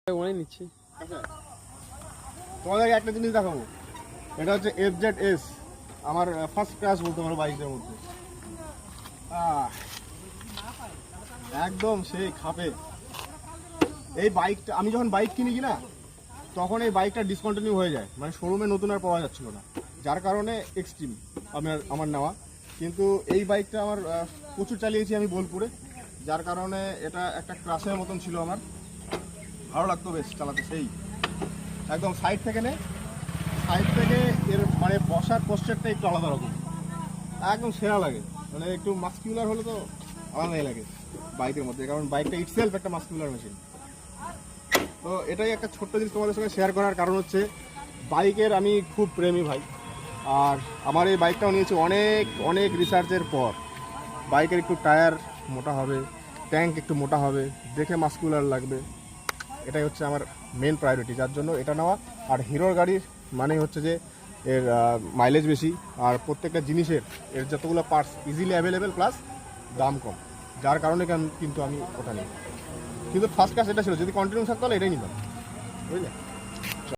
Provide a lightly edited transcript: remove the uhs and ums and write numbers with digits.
নিচ্ছি। তোমাদেরকে একটা জিনিস দেখাবো, এটা হচ্ছে FZS, আমার ফার্স্ট ক্লাস বলতে পারো বাইকের মধ্যে। একদম সেই খাপে এই বাইকটা। আমি যখন বাইক কিনি কিনা তখন এই বাইকটা ডিসকন্টিনিউ হয়ে যায়, মানে শোরুমে নতুন আর পাওয়া যাচ্ছিল না, যার কারণে এক্সট্রিম আমার নেওয়া। কিন্তু এই বাইকটা আমার প্রচুর চালিয়েছি আমি বোলপুরে, যার কারণে এটা একটা ক্রাশের মতন ছিল, আমার ভালো লাগতো বেশ চালাতে। সেই একদম সাইড থেকে এর মানে বসার পোস্টারটা একটু আলাদা রকম, একদম সেরা লাগে। মানে একটু মাস্কুলার হলে তো আলাদাই লাগে বাইকের মধ্যে, কারণ বাইকটা ইটসেলফ একটা মাস্কুলার মেশিন। তো এটাই একটা ছোট্ট জিনিস তোমাদের সঙ্গে শেয়ার করার কারণ হচ্ছে, বাইকের আমি খুব প্রেমী ভাই। আর আমার এই বাইকটাও নিয়েছি অনেক অনেক রিসার্চের পর। বাইকের একটু টায়ার মোটা হবে, ট্যাঙ্ক একটু মোটা হবে, দেখে মাস্কুলার লাগবে, এটাই হচ্ছে আমার মেন প্রায়োরিটি, যার জন্য এটা নেওয়া। আর হিরোর গাড়ির মানে হচ্ছে যে এর মাইলেজ বেশি, আর প্রত্যেকটা জিনিসের এর যতগুলো পার্টস ইজিলি অ্যাভেলেবেল, প্লাস দাম কম, যার কারণে কিন্তু আমি ওটা নিই। কিন্তু ফার্স্ট ক্লাস এটা ছিল, যদি কন্টিনিউ থাকতো তাহলে এটাই নিতাম, বুঝলে।